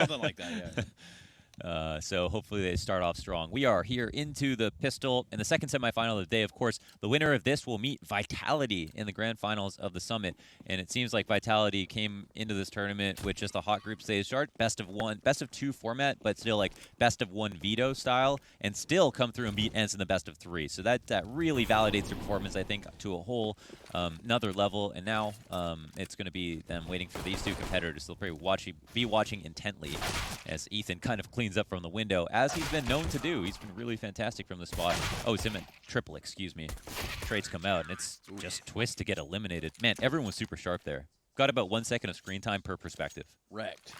Something like that, yeah. So hopefully they start off strong. We are here into the pistol in the second semifinal of the day. Of course, the winner of this will meet Vitality in the grand finals of the Summit. And it seems like Vitality came into this tournament with just a hot group stage start, best of two format, but still like best of one veto style, and still come through and beat ENCE in the best of three. So that really validates their performance, I think, to a whole another level. And now it's going to be them waiting for these two competitors. They'll probably be watching intently as Ethan kind of cleans up from the window, as he's been known to do. He's been really fantastic from the spot. Oh, it's him at triple, excuse me. Trades come out, and it's just twist to get eliminated. Man, everyone was super sharp there. Got about 1 second of screen time per perspective. Wrecked.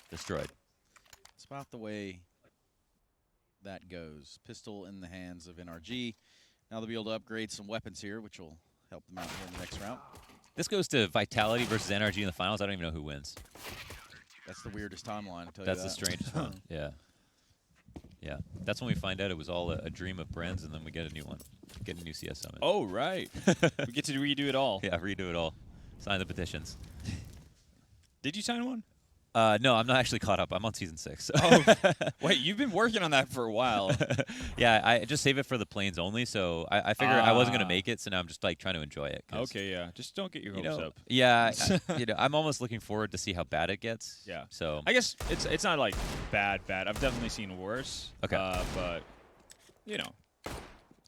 Destroyed. It's about the way that goes. Pistol in the hands of NRG. Now they'll be able to upgrade some weapons here, which will help them out here in the next round. This goes to Vitality versus NRG in the finals. I don't even know who wins. That's the weirdest timeline, I'll tell you That's that. the strangest one. Yeah. Yeah. That's when we find out it was all a dream of Bren's, and then we get a new one. Get a new CS Summit. Oh, right. We get to redo it all. Yeah, redo it all. Sign the petitions. Did you sign one? No, I'm not actually caught up. I'm on season 6. So. Oh, wait, you've been working on that for a while. Yeah, I just save it for the planes only, so I figured I wasn't going to make it, so now I'm just like trying to enjoy it. Okay, yeah. Just don't get your hopes up. Yeah, I'm almost looking forward to see how bad it gets. Yeah. So I guess it's not like bad. I've definitely seen worse. Okay. But, you know,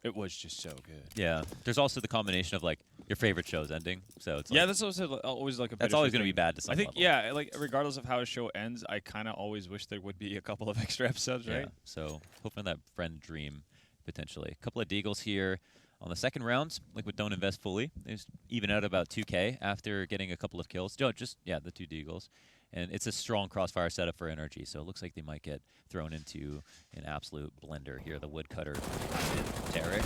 it was just so good. Yeah. There's also the combination of like your favorite show's ending. So it's like, Yeah, that's also always like a that's always going to be bad to some I think, level. yeah, like regardless of how a show ends, I kind of always wish there would be a couple of extra episodes, right? Yeah. So hoping that friend dream potentially. A couple of deagles here on the second round. Liquid don't invest fully. They just even out about 2K after getting a couple of kills. No, just, yeah, the 2 deagles. And it's a strong crossfire setup for NRG, so it looks like they might get thrown into an absolute blender here. The woodcutter, Derek.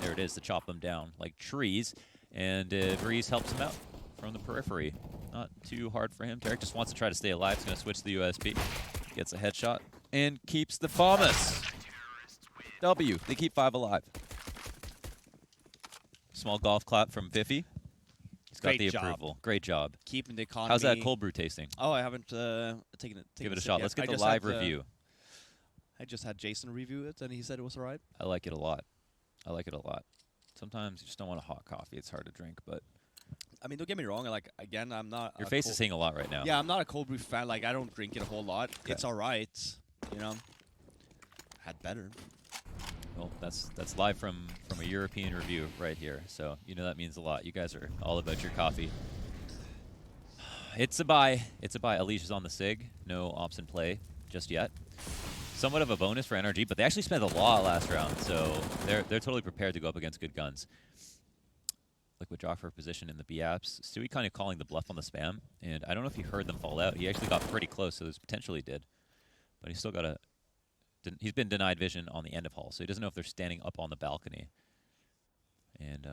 There it is, to chop them down like trees. And Breeze helps him out from the periphery. Not too hard for him. Derek just wants to try to stay alive. He's going to switch to the USP. Gets a headshot and keeps the FAMAS. W. They keep 5 alive. Small golf clap from Biffy. He's got the approval. Great job. Keeping the economy. How's that cold brew tasting? Oh, I haven't taken it. Give it a shot. Let's get the live review. I just had Jason review it, and he said it was all right. I like it a lot. I like it a lot. Sometimes you just don't want a hot coffee. It's hard to drink, but I mean, don't get me wrong. Like, again, I'm not. your face is saying a lot right now. Yeah, I'm not a cold brew fan. Like, I don't drink it a whole lot. Okay. It's all right. You know, had better. Well, that's live from a European review right here. So you know that means a lot. You guys are all about your coffee. It's a buy. It's a buy. Alicia's on the SIG. No ops in play just yet. Somewhat of a bonus for NRG, but they actually spent a lot last round, so they're totally prepared to go up against good guns. Liquid draw for position in the B apps. Stewie kind of calling the bluff on the spam, and I don't know if he heard them fall out. He actually got pretty close, so there's potentially did, but he still got a. He's been denied vision on the end of hall, so he doesn't know if they're standing up on the balcony. And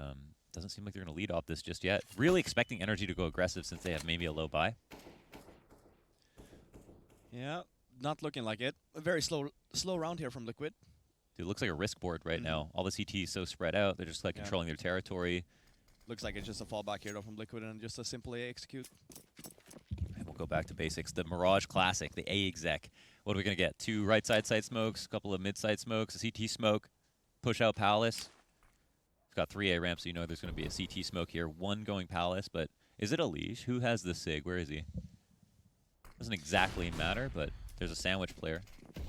doesn't seem like they're going to lead off this just yet. Really expecting NRG to go aggressive since they have maybe a low buy. Yeah, not looking like it. A very slow round here from Liquid. Dude, it looks like a risk board right now. All the CT is so spread out. They're just like controlling their territory. Looks like it's just a fallback here though from Liquid and just a simply execute. And we'll go back to basics. The Mirage Classic, the A exec. What are we going to get? 2 right side smokes, a couple of mid side smokes, a CT smoke, push out Palace. It's got 3 A ramps, so you know there's going to be a CT smoke here. 1 going Palace, but is it Alish? Who has the SIG? Where is he? Doesn't exactly matter, but there's a sandwich player.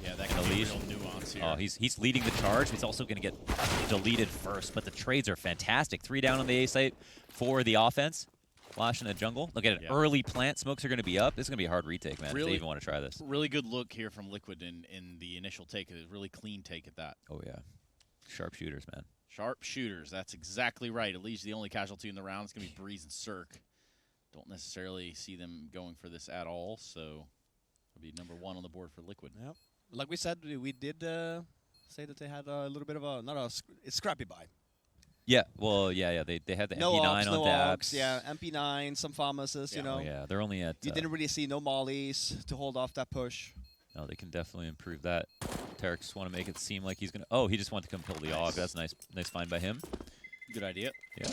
Yeah, that can be real nuance here. Oh, he's leading the charge. He's also going to get deleted first, but the trades are fantastic. 3 down on the A site for the offense. Flash in the jungle. Look at an early plant. Smokes are going to be up. This is going to be a hard retake, man, if they even want to try this. Really good look here from Liquid in the initial take. A really clean take at that. Oh, yeah. Sharp shooters, man. Sharp shooters. That's exactly right. At least the only casualty in the round is going to be Breeze and Cirque. Don't necessarily see them going for this at all, so it'll be number 1 on the board for Liquid. Yep. Like we said, we did say that they had a little bit of a, it's scrappy buy. Yeah, well, yeah. They had the No MP9 ops, on no dabs. ops, yeah, MP9, some FAMASes, you know. Oh, yeah, they're only at... You didn't really see no mollies to hold off that push. No, they can definitely improve that. Tarek just want to make it seem like he's going to... Oh, he just wanted to come kill the AUG. That's nice find by him. Good idea. Yeah.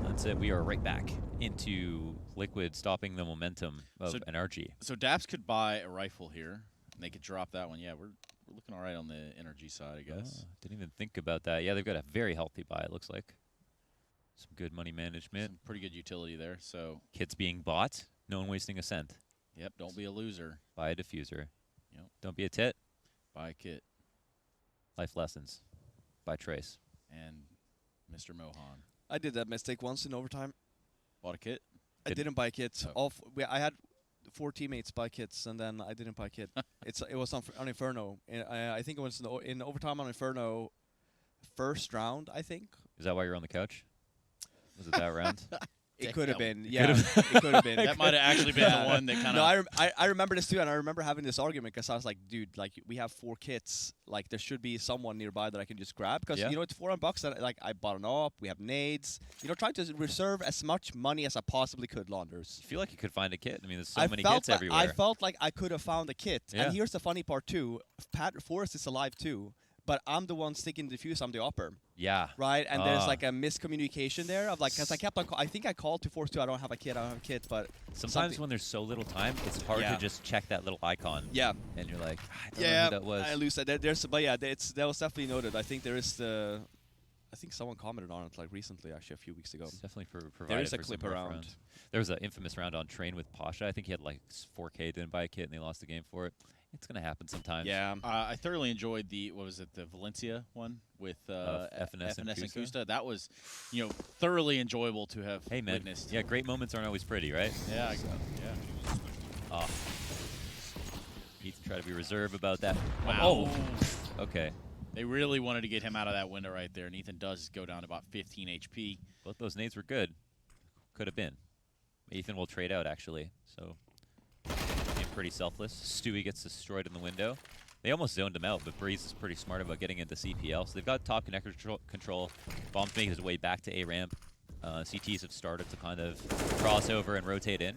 That's it. We are right back into Liquid stopping the momentum of NRG. So Daps could buy a rifle here, and they could drop that one. Yeah, we're looking all right on the NRG side, I guess. Didn't even think about that. Yeah, they've got a very healthy buy, it looks like. Some good money management. Some pretty good utility there. So Kits being bought. No one wasting a cent. yep, don't be a loser. Buy a diffuser. Yep. Don't be a tit. Buy a kit. Life lessons. By Trace. And Mr. Mohan. I did that mistake once in overtime. Bought a kit? I didn't buy kits. Oh. I had 4 teammates buy kits, and then I didn't buy a kit. It was on Inferno. I think it was in overtime on Inferno, first round, I think. Is that why you're on the couch? Was it that round? It could have Damn. been, yeah. It could have been. That might have actually been the one that kind of... No, I remember this too, and I remember having this argument because I was like, dude, like we have 4 kits, like there should be someone nearby that I can just grab because Yeah. you know it's $400 that like I bought an op, we have nades, you know, trying to reserve as much money as I possibly could, Launders. I feel like you could find a kit. I mean, there's so many felt kits like, everywhere. I felt like I could have found a kit, Yeah. and here's the funny part too: Forrest is alive too, but I'm the one sticking the diffuse. I'm the upper. Yeah. Right, and there's like a miscommunication there of like, because I kept on, I think I called to Force 2, I don't have a kit, but Sometimes something- when there's so little time, it's hard Yeah. to just check that little icon. yeah, And you're like, I don't know who that was. I lose that. There's, but yeah, that was definitely noted. I think there is I think someone commented on it like recently, actually a few weeks ago. It's definitely provided There is a for clip some more around. rounds. There was an infamous round on Train with Pasha. I think he had like 4K, didn't buy a kit, and they lost the game for it. It's going to happen sometimes. Yeah, I thoroughly enjoyed the Valencia one with FNS and Kusta. Kusta. That was, thoroughly enjoyable to have Hey, man. witnessed. Yeah, great moments aren't always pretty, right? Yeah, yeah. Oh. Need to try to be reserved about that. Wow. Oh, okay. They really wanted to get him out of that window right there, and Ethan does go down to about 15 HP. Both those nades were good. Could have been. Ethan will trade out, actually. So, being pretty selfless. Stewie gets destroyed in the window. They almost zoned him out, but Breeze is pretty smart about getting into CPL. So they've got top connector control. Bomb's making his way back to A ramp. CTs have started to kind of cross over and rotate in.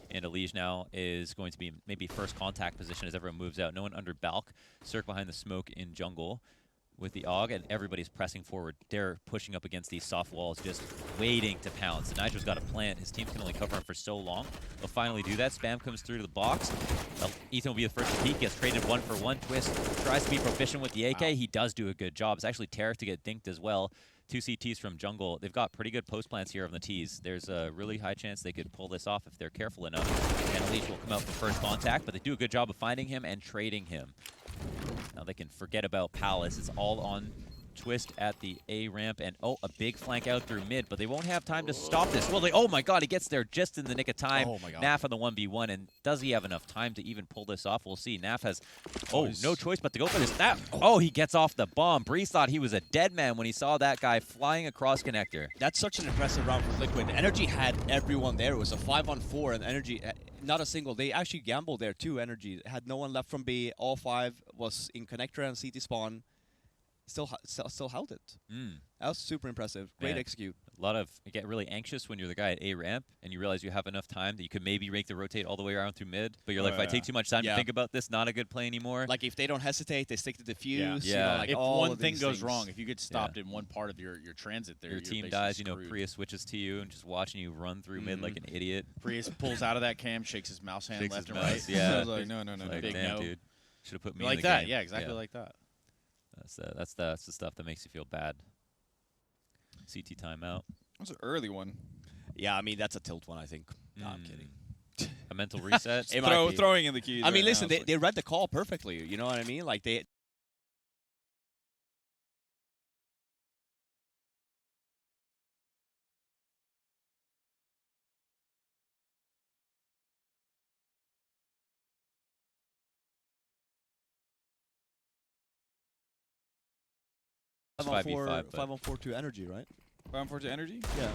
And Elige now is going to be maybe first contact position as everyone moves out. No one under Balk. Cirque behind the smoke in jungle with the AUG, and everybody's pressing forward. They're pushing up against these soft walls, just waiting to pounce. And Nitro's got a plant. His team can only cover him for so long. They'll finally do that. Spam comes through to the box. Ethan will be the first to peek. Gets traded 1-for-1. Twist tries to be proficient with the AK. Wow. He does do a good job. It's actually Tarek to get dinked as well. 2 CTs from jungle. They've got pretty good post plants here on the T's. There's a really high chance they could pull this off if they're careful enough. And Elige will come out for first contact, but they do a good job of finding him and trading him. Now they can forget about Palace. It's all on Twist at the A ramp, and a big flank out through mid, but they won't have time to stop this. Well, oh my god, he gets there just in the nick of time. Oh my god. Naf on the 1v1, and does he have enough time to even pull this off? We'll see. Naf has, no choice but to go for this. He gets off the bomb. Breeze thought he was a dead man when he saw that guy flying across connector. that's such an impressive round for Liquid. NRG had everyone there. It was a 5-on-4, and NRG, not a single. They actually gambled there too. NRG had no one left from B. All 5 was in connector and CT spawn. Still held it. That was super impressive. Great Man. execute. A lot of, you get really anxious when you're the guy at A ramp and you realize you have enough time that you could maybe make the rotate all the way around through mid, but you're like, if I take too much time to think about this, not a good play anymore. Like if they don't hesitate, they stick to the fuse. Yeah. You know, like If all one of thing these goes things. wrong, if you get stopped in one part of your transit there, your you're team basically dies, screwed. Priya switches to you and just watching you run through mid like an idiot. Prius pulls out of that cam, shakes his mouse hand Shakes left his and mouse, right. yeah. I was like, no. Like, Big damn, no. dude. Should have put me like in the that, game. yeah, exactly like that. That's the stuff that makes you feel bad. CT timeout. That was an early one. Yeah, I mean that's a tilt one. I think. No, I'm kidding. A mental reset. It might be. Throwing in the keys. I mean, right listen, now, they read the call perfectly. You know what I mean? Like they. It's 5v5, but 5-on-4 to energy, right? 5-on-4 to energy? Yeah.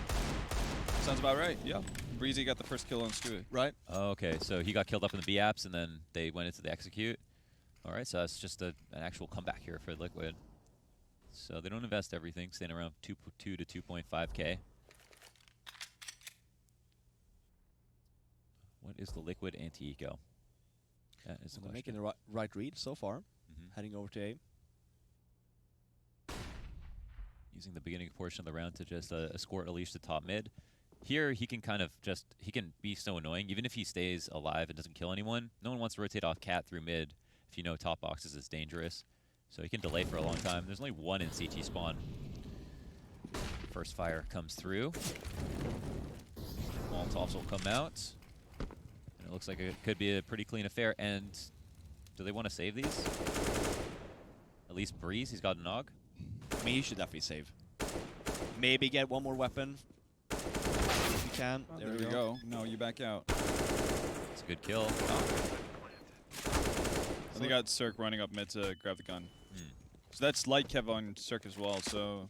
Sounds about right. Yeah. Breezy got the first kill on Stewie. Right. Oh, okay, so he got killed up in the B apps, and then they went into the execute. All right, so that's just an actual comeback here for Liquid. So they don't invest everything, staying around 2 to 2.5K. What is the Liquid anti-eco? That is the They're question. making the right read so far. Mhm. Heading over to A. Using the beginning portion of the round to just escort Elige to top mid. Here, he can kind of he can be so annoying. Even if he stays alive and doesn't kill anyone, no one wants to rotate off Cat through mid if you know top boxes is dangerous. So he can delay for a long time. There's only one in CT spawn. First fire comes through. Molotovs will come out. And it looks like it could be a pretty clean affair. And do they want to save these? At least Breeze, he's got a Nog. I mean, he should definitely save. Maybe get one more weapon if you can. Oh, there we go. No, you back out. It's a good kill. So they got Cirque running up mid to grab the gun. So that's like Kev on Cirque as well. So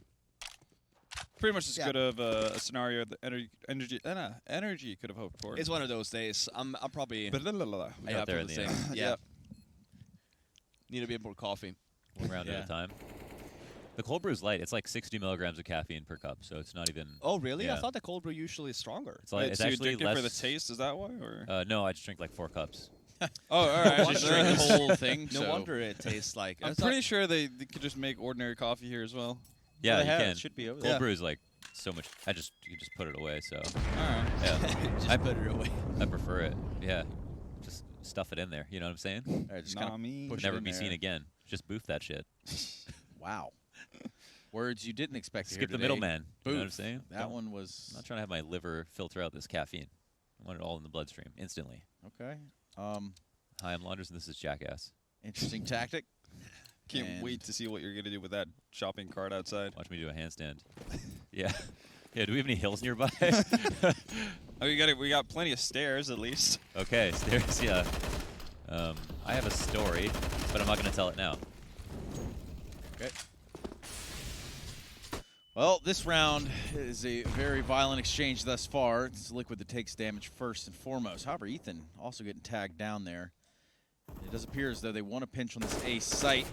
pretty much as good of a scenario that NRG could have hoped for. It's one of those days. I'm probably Out there in the end. Yeah. Need a bit more coffee. One round at a time. The cold brew is light. It's like 60 milligrams of caffeine per cup, so it's not even. Oh really? Yeah. I thought the cold brew usually is stronger. It's, like, it's so you actually drink it less for the taste? Is that why? Or no, I just drink like 4 cups. oh, all right. Just drink the whole thing. No so. wonder it tastes like. I'm pretty sure they could just make ordinary coffee here as well. Yeah, they you have. can. It should be over Cold there. brew is like so much. You just put it away. So All right. yeah, Just put it away. I prefer it. Yeah, just stuff it in there. You know what I'm saying? All right, just Nah, kind me. of push Never it in be there. seen again. Just boof that shit. Wow. Words you didn't expect to Skip hear the today. middleman. You know what I'm Boof. saying? That one was I'm not trying to have my liver filter out this caffeine. I want it all in the bloodstream instantly. okay. Hi, I'm Launders, and this is Jackass. Interesting tactic. Can't And- wait to see what you're gonna do with that shopping cart outside. Watch me do a handstand. Yeah. Yeah, do we have any hills nearby? Oh, we got plenty of stairs at least. Okay, stairs, yeah. I have a story, but I'm not going to tell it now. Okay. Well, this round is a very violent exchange thus far. It's Liquid that takes damage first and foremost. However, Ethan also getting tagged down there. It does appear as though they want to pinch on this A site.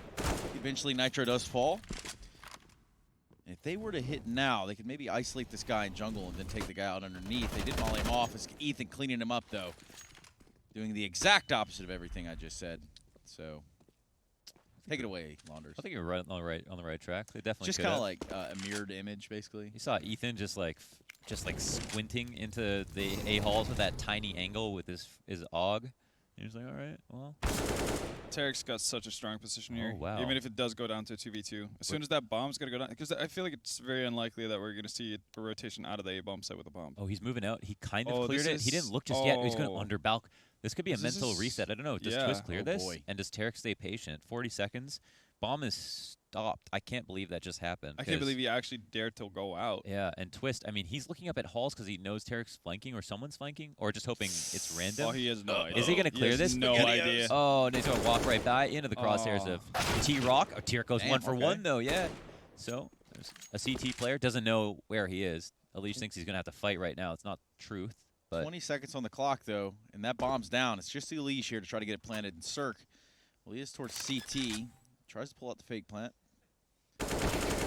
Eventually, Nitro does fall. If they were to hit now, they could maybe isolate this guy in jungle and then take the guy out underneath. They did molly him off. It's Ethan cleaning him up, though. Doing the exact opposite of everything I just said. So, take it away, Launders. I think you're right on the right track. They definitely Just could kind of have. like a mirrored image, basically. You saw Ethan just like squinting into the A-halls with that tiny angle with his AUG. He was like, all right, well. Tarek's got such a strong position here. Oh, wow. Even if it does go down to 2v2. As soon as that bomb's going to go down, because I feel like it's very unlikely that we're going to see a rotation out of the A-bomb site with a bomb. Oh, he's moving out. He kind of Oh, cleared this it. He is- didn't look just yet. He's going to oh. underbalk. This could be a This mental is- reset. I don't know. Does yeah. Twist clear Oh, this? boy. And does Tarek stay patient? 40 seconds. Bomb is stopped. I can't believe that just happened. I can't 'cause- believe he actually dared to go out. Yeah, and Twist, I mean, he's looking up at halls because he knows Tarek's flanking or someone's flanking, or just hoping it's random. Oh, he has no idea. Is he going to clear has this? No idea. Oh, and he's going to walk right by into the crosshairs Oh. of T-Rock. Oh, Tarek goes Damn, 1 for okay. 1, though, yeah. So, there's a CT player, doesn't know where he is. Unleash thinks he's going to have to fight right now. It's not truth, but 20 seconds on the clock, though, and that bomb's down. It's just the Unleash here to try to get it planted. And Cirque, well, he is towards CT. Tries to pull out the fake plant.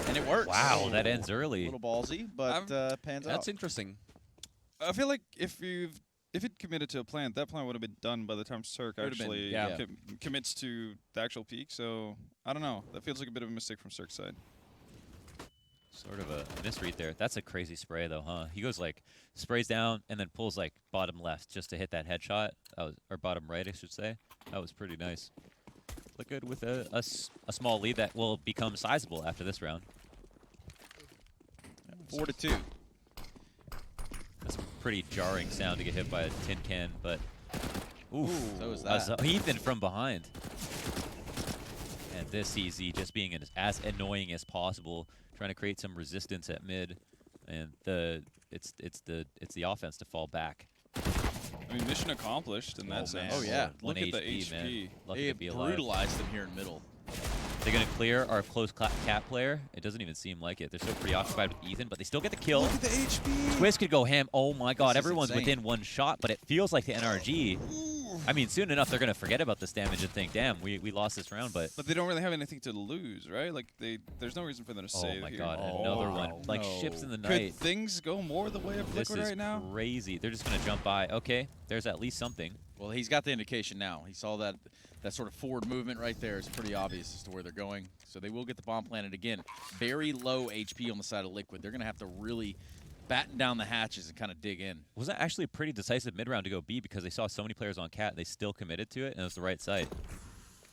And it works. wow, that ends A early. little ballsy, but pans out. That's interesting. I feel like if it committed to a plant, that plant would have been done by the time Cirque Would've been, actually yeah. commits to the actual peak. So I don't know. That feels like a bit of a mistake from Cirque's side. Sort of a misread there. That's a crazy spray, though, huh? He goes, like, sprays down and then pulls, like, bottom left just to hit that headshot. That was, or bottom right, I should say. That was pretty nice. Look good with a small lead that will become sizable after this round. 4-2. That's a pretty jarring sound to get hit by a tin can, but oof. So is that. Ethan from behind. And this CZ just being as annoying as possible, trying to create some resistance at mid, and it's the offense to fall back. I mean, mission accomplished in that Oh, sense. man. Oh, yeah. Look at the HP, HP. man. Lucky They to be alive. brutalized them here in middle. They're going to clear our close cap player. It doesn't even seem like it. They're so preoccupied with Ethan, but they still get the kill. Look at the HP. Twist could go ham. Oh my god, This is everyone's insane. within one shot, but it feels like the NRG. I mean, soon enough, they're going to forget about this damage and think, damn, we lost this round, but... But they don't really have anything to lose, right? Like there's no reason for them to Oh save my here. god, Oh, another wow. one. Like No. ships in the Could night. things go more the way of This Liquid is right now? crazy. They're just going to jump by. Okay, there's at least something. Well, he's got the indication now. He saw that sort of forward movement right there. It's pretty obvious as to where they're going. So they will get the bomb planted again. Very low HP on the side of Liquid. They're going to have to really batten down the hatches and kind of dig in. Was that actually a pretty decisive mid-round to go B because they saw so many players on Cat, they still committed to it, and it was the right site.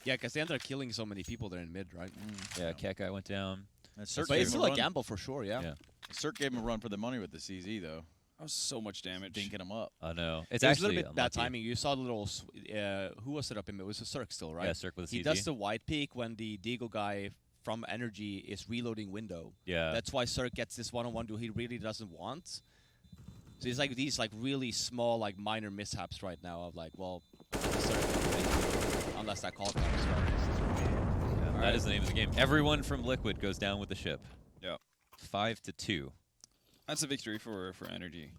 Yeah, because they ended up killing so many people there in mid, right? Yeah, Cat guy went down. And But Cirque gave it's him still a a run. gamble for sure, yeah. Cirque gave him a run for the money with the CZ, though. That was so much damage. Dinking him up. Oh, no. It's It was a actually little bit bad unlucky. timing. You saw the little, who was it up in mid? It was a Cirque still, right? Yeah, Cirque with a He CZ. does the white peak when the Deagle guy from Energy is reloading window. Yeah. That's why Cirque gets this one-on-one duel he really doesn't want. So it's like these like really small, like minor mishaps right now of like, well, Cirque, unless that call comes. Yeah, that is the name of the game. Everyone from Liquid goes down with the ship. Yeah. 5-2. That's a victory for Energy.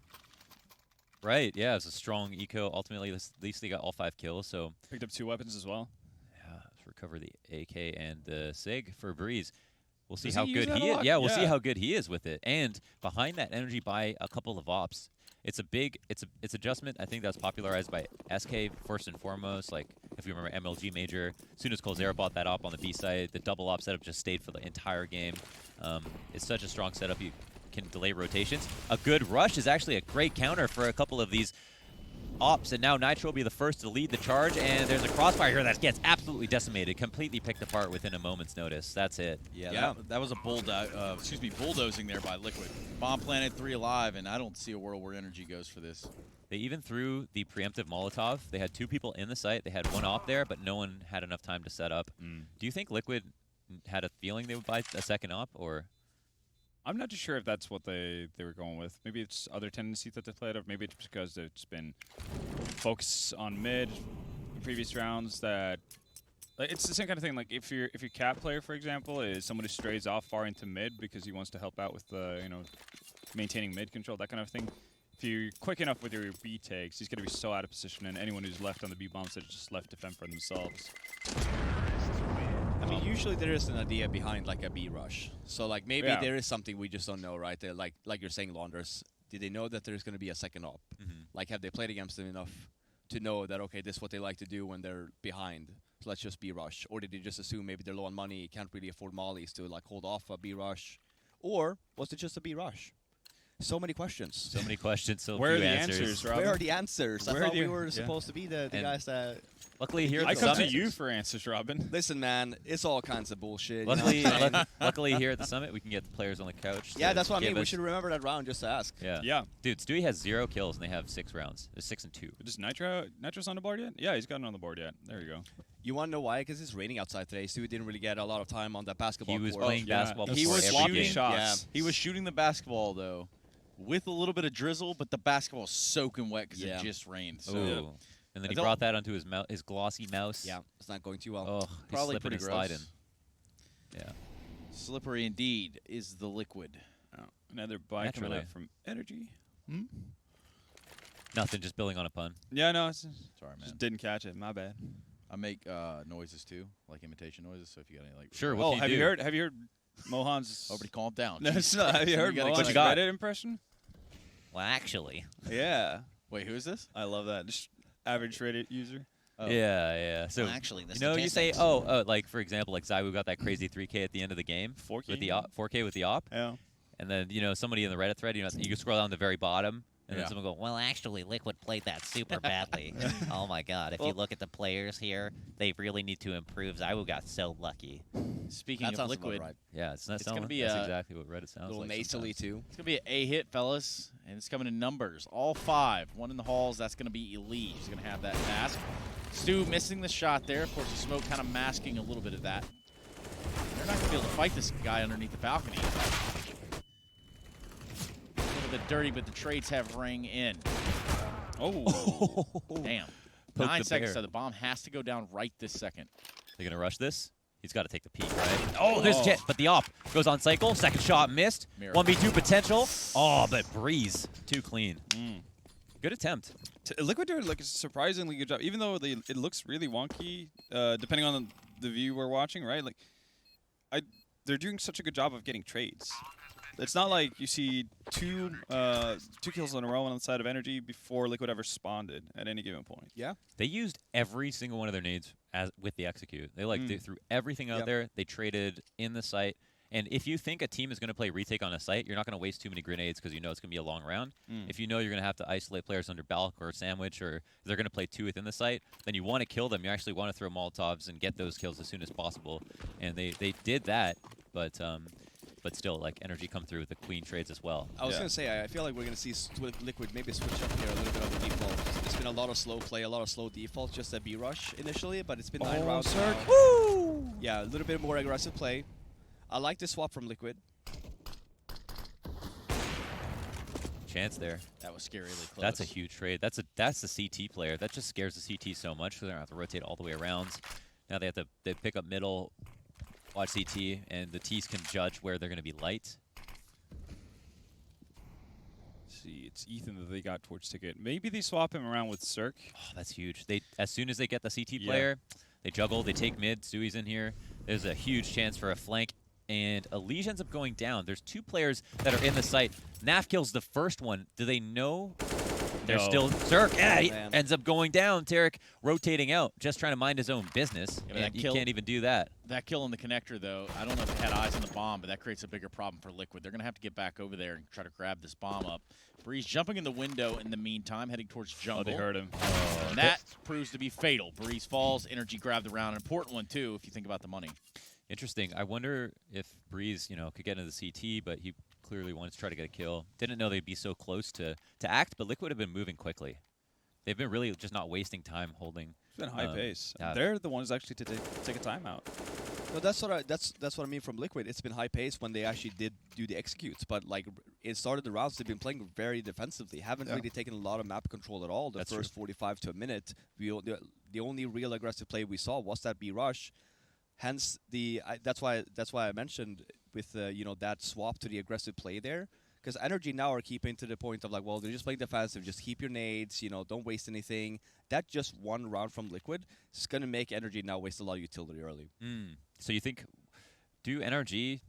Right, yeah, it's a strong eco. Ultimately, at least they got all 5 kills, so Picked up 2 weapons as well. yeah, let's recover the AK and the SIG for Breeze. We'll see Does how he use good that he a is. lot? Yeah, we'll see Yeah. how good he is with it. And behind that Energy by a couple of ops. It's a big, it's adjustment. I think that was popularized by SK first and foremost. Like if you remember MLG Major, as soon as Colzera bought that op on the B side, the double op setup just stayed for the entire game. It's such a strong setup. You can delay rotations. A good rush is actually a great counter for a couple of these ops, and now Nitro will be the first to lead the charge, and there's a crossfire here that gets absolutely decimated, completely picked apart within a moment's notice. That's it. Yeah, that was a bulldozing there by Liquid. Bomb planted, 3 alive, and I don't see a world where Energy goes for this. They even threw the preemptive Molotov. They had 2 people in the site. They had 1 op there, but no one had enough time to set up. Do you think Liquid had a feeling they would buy a second op, or? I'm not too sure if that's what they were going with. Maybe it's other tendencies that they played, or maybe it's because it's been focused on mid in previous rounds. That like, it's the same kind of thing. Like if your cap player, for example, is someone who strays off far into mid because he wants to help out with the maintaining mid control, that kind of thing. If you're quick enough with your B takes, he's going to be so out of position, and anyone who's left on the B bombs are just left to fend for themselves. I mean, usually there is an idea behind like a B rush. So like maybe Yeah. there is something we just don't know, right? They're like you're saying, Launders. Did they know that there's going to be a second op? Like have they played against them enough to know that okay, this is what they like to do when they're behind? So let's just B rush. Or did they just assume maybe they're low on money, can't really afford mollies to like hold off a B rush? Or was it just a B rush? So many questions. So many questions, so Where are few the answers. answers, Robin? Where are the answers? Where I are thought we the- were yeah. supposed to be the And guys that... Luckily here at I the come to summit, you for answers, Robin. Listen, man, it's all kinds of bullshit. luckily, you know what I'm saying? luckily here at the summit, we can get the players on the couch. Yeah, to that's what I give mean. We us- should remember that round just to ask. Yeah. Yeah. Dude, Stewie has 0 kills and they have 6 rounds. There's 6 and 2. Does Nitro's on the board yet? Yeah, he's gotten on the board yet. There you go. You want to know why? Because it's raining outside today, so we didn't really get a lot of time on that basketball He was court. playing yeah. basketball He before was every blocking game. shots. He was shooting the basketball, though, with a little bit of drizzle, but the basketball's soaking wet because Yeah. it just rained. So Ooh. And then I he don't- brought that onto his glossy mouse. Yeah, it's not going too well. Oh, he's Probably slipping pretty and sliding. gross. Yeah. slippery indeed is the Liquid. Oh, another buy Naturally. trailer from Energy. Nothing, just building on a pun. Yeah, no, Sorry, man. just didn't catch it. My bad. I make noises too, like imitation noises. So if you got any like, Sure, what Oh, can have you you do? heard? Have you heard Mohan's? Everybody calm down. No, Jesus it's not. Have Christ. you heard gotta Mohan's keep- got? Reddit impression? Well, actually. Yeah, Wait, who is this? I love that. Just average Reddit user. Oh. Yeah. So, Well, actually, the you know, you say, statistics. like, for example, like Zywoo got that crazy 3K at the end of the game 4K. with the 4K with the op. Yeah. And then, somebody in the Reddit thread, you can scroll down to the very bottom, and Yeah. then someone go, Well, actually, Liquid played that super badly. Oh my God! If Well- you look at the players here, they really need to improve. Zywoo got so lucky. Speaking That of sounds Liquid, about right. yeah, it's not It's gonna someone. be That's a exactly what Reddit A sounds little like. nasally, sometimes. too. it's gonna be an A-hit, fellas, and it's coming in numbers. All 5. One in the halls. That's gonna be Elite. He's gonna have that mask. Stu missing the shot there. Of course, the smoke kind of masking a little bit of that. They're not gonna be able to fight this guy underneath the balcony. A little bit dirty, but the trades have ring in. Oh. Damn. Poke 9 the seconds. bear. So the bomb has to go down right this second. They're going to rush this. He's got to take the peek, right? Oh, there's Jet, but the op goes on cycle. Second shot missed. Miracle. 1v2 potential. Oh, but Breeze, too clean. Good attempt. Liquid did like a surprisingly good job, even though it looks really wonky, depending on the view we're watching, right? Like, they're doing such a good job of getting trades. It's not like you see two kills in a row on the side of Energy before Liquid ever spawned at any given point. Yeah. They used every single one of their nades with the execute. They they threw everything out Yep. there. They traded in the site, And if you think a team is going to play retake on a site, you're not going to waste too many grenades because you know it's going to be a long round. If you know you're going to have to isolate players under Balk or Sandwich, or they're going to play 2 within the site, then you want to kill them. You actually want to throw Molotovs and get those kills as soon as possible. And they did that, but still, like, NRG come through with the Queen trades as well. I was going to say, I feel like we're going to see Liquid maybe switch up here a little bit on the default. There's been a lot of slow play, a lot of slow defaults, just a B-rush initially, but it's been 9 rounds now. Woo! Yeah, a little bit more aggressive play. I like the swap from Liquid. Chance there. That was scarily close. That's a huge trade. That's the CT player. That just scares the CT so much because they're going to have to rotate all the way around. Now they pick up middle, watch CT, and the Ts can judge where they're going to be light. See, it's Ethan that they got towards ticket. Maybe they swap him around with Cirque. Oh, that's huge. As soon as they get the CT player, they juggle, they take mid, Sui's in here. There's a huge chance for a flank, and Elige ends up going down. There's 2 players that are in the site. Naf kills the first one. Do they know? They're still Cirque. Yeah, he ends up going down. Tarek rotating out, just trying to mind his own business. Yeah, and he can't even do that. That kill on the connector, though, I don't know if they had eyes on the bomb, but that creates a bigger problem for Liquid. They're going to have to get back over there and try to grab this bomb up. Breeze jumping in the window in the meantime, heading towards jungle. Oh, they heard him. And that proves to be fatal. Breeze falls, NRG grab the round. An important one, too, if you think about the money. Interesting. I wonder if Breeze, could get into the CT, but he clearly wanted to try to get a kill. Didn't know they'd be so close to act, but Liquid have been moving quickly. They've been really just not wasting time holding. It's been high pace. Yeah. They're the ones actually to take a timeout. No, that's what I mean from Liquid. It's been high pace when they actually did do the executes, but like it started the rounds. They've been playing very defensively. Haven't really taken a lot of map control at all. The first 45 to a minute, the only real aggressive play we saw was that B rush. Hence that's why I mentioned with that swap to the aggressive play there. Because NRG now are keeping to the point of like, well, they're just playing defensive. Just keep your nades, don't waste anything. That just one round from Liquid is going to make NRG now waste a lot of utility early. So you think, do NRG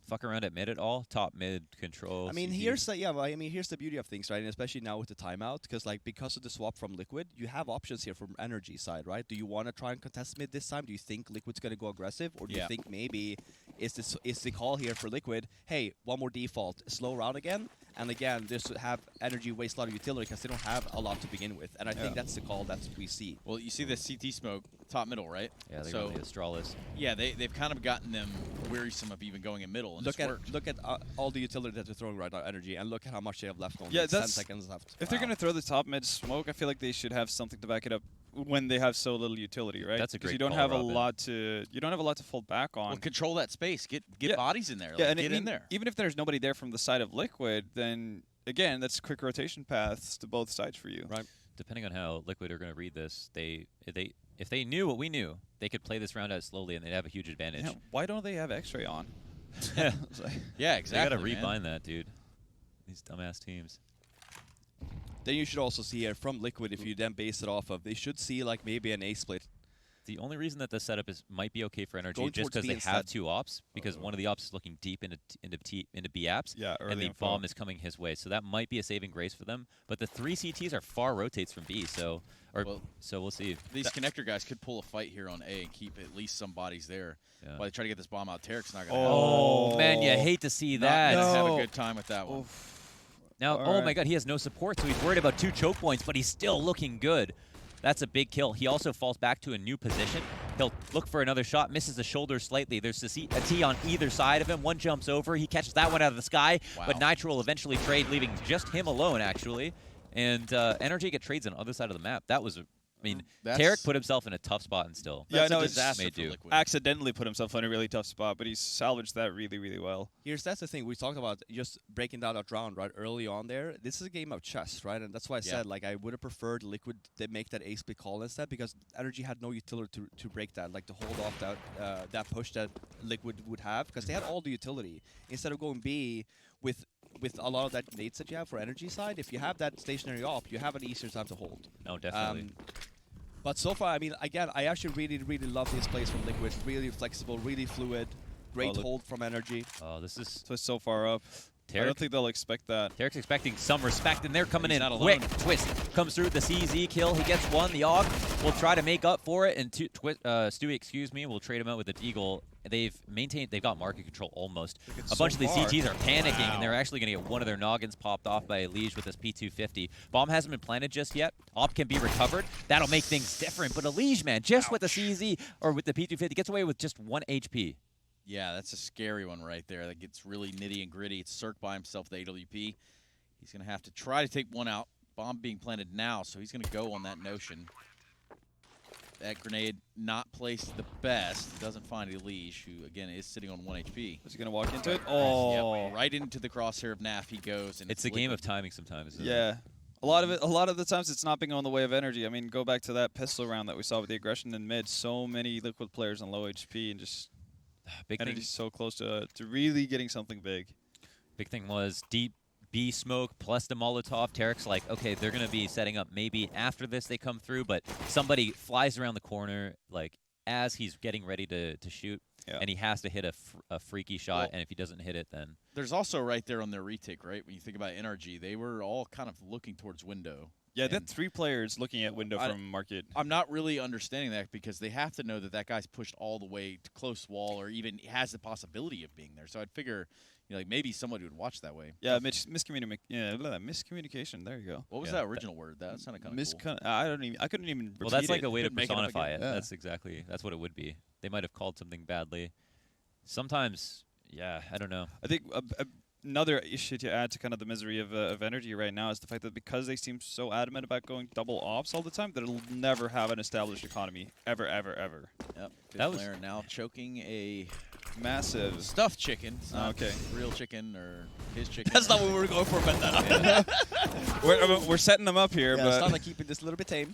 fuck around at mid at all? Top mid control. I mean, CT? here's the beauty of things, right? And especially now with the timeout, because of the swap from Liquid, you have options here from NRG side, right? Do you want to try and contest mid this time? Do you think Liquid's going to go aggressive, or do you think maybe is the call here for Liquid? Hey, one more default, slow round again, and again just have NRG waste a lot of utility because they don't have a lot to begin with, and I think that's the call that we see. Well, you see the CT smoke top middle, right? Yeah, they're really Astralis. Yeah, they've kind of gotten them wearisome of even going in middle. And Look at all the utility that they're throwing right now, NRG, and look at how much they have left on. Yeah, 10 seconds left. If they're going to throw the top mid smoke, I feel like they should have something to back it up when they have so little utility, right? That's a great you don't call, have Robin. a lot to fall back on. Well, control that space. Get bodies in there. Yeah, Like, and get in there. Even if there's nobody there from the side of Liquid, then again, that's quick rotation paths to both sides for you. Right. Depending on how Liquid are going to read this, if they knew what we knew, they could play this round out slowly and they'd have a huge advantage. Yeah, why don't they have X-ray on? It's like- Yeah, exactly. They got to man. rebind that, dude. These dumbass teams. Then you should also see here from Liquid, if you then base it off of, they should see like maybe an A split. The only reason that the setup might be okay for NRG Going just towards because B they have instead. 2 ops, because one of the ops is looking deep into B apps, Yeah, and early the info. bomb is coming his way. So that might be a saving grace for them. But the 3 CTs are far rotates from B, so we'll see. These connector guys could pull a fight here on A and keep at least some bodies there. Yeah. While they try to get this bomb out, Tarek's not going to Oh, man, you hate to see that. have a good time with that one. Now, All my right. God, he has no support, so he's worried about 2 choke points, but he's still looking good. That's a big kill. He also falls back to a new position. He'll look for another shot, misses the shoulder slightly. There's a T on either side of him. One jumps over. He catches that one out of the sky, but Nitro will eventually trade, leaving just him alone, actually. And NRG get trades on the other side of the map. That was, Tarek put himself in a tough spot and still. Yeah, That's no, a it's disaster made for do. Liquid. accidentally put himself in a really tough spot, but he salvaged that really, really well. That's the thing we talked about, just breaking down that round right early on there. This is a game of chess, right? And that's why I said like I would have preferred Liquid to make that A split call instead, because NRG had no utility to break that, like to hold off that push that Liquid would have, because they had all the utility. Instead of going B with a lot of that nades that you have for NRG side, if you have that stationary op, you have an easier time to hold. No, definitely. But so far, again, I actually really, really love these plays from Liquid. Really flexible, really fluid. Great look. hold from NRG. Oh, this is So it's so far up. I don't think they'll expect that. Tarek's expecting some respect, and they're coming He's in not quick. alone. Twist comes through the CZ kill. He gets one. The AUG will try to make up for it, and Stewie, excuse me, will trade him out with the Eagle. They've got market control almost. A bunch of these CTs are panicking, and they're actually going to get one of their noggins popped off by Elige with this P250. Bomb hasn't been planted just yet. Op can be recovered. That'll make things different, but Elige, man, just with the CZ or with the P250, gets away with just 1 HP. Yeah, that's a scary one right there. That gets really nitty and gritty. It's Cirque by himself, the AWP. He's going to have to try to take one out. Bomb being planted now, so he's going to go on that notion. That grenade not placed the best. Doesn't find Elige, who, again, is sitting on 1 HP. Is he going to walk into it? Oh. Yep, right into the crosshair of Naf he goes. And It's a game of timing sometimes, isn't it? Yeah. A lot of the times it's not been going the way of energy. I mean, go back to that pistol round that we saw with the aggression in mid. So many Liquid players on low HP and just Big thing, energy's so close to really getting something big. big thing was deep B smoke plus the Molotov. Tarek's like, okay, they're going to be setting up maybe after this they come through, but somebody flies around the corner like as he's getting ready to shoot, and he has to hit a freaky shot, and if he doesn't hit it, then... There's also right there on their retake, right? When you think about NRG, they were all kind of looking towards window. Yeah, that 3 players looking at window from market. I'm not really understanding that because they have to know that that guy's pushed all the way to close wall or even has the possibility of being there. So I'd figure, like maybe somebody would watch that way. Yeah, miscommunication. There you go. What was that original word? That sounded kind of cool. I couldn't even repeat Well, that's like it. a way to Couldn't make it up personify it. again. Yeah. That's what it would be. They might have called something badly. Sometimes, yeah, I don't know. I think another issue to add to kind of the misery of energy right now is the fact that because they seem so adamant about going double ops all the time, that it'll never have an established economy ever, ever, ever. Yep. That was Player now choking a Massive. stuffed chicken. It's not Okay. real chicken or his chicken. That's not what we were going for, but We're setting them up here, yeah, but starting to keeping this a little bit tame.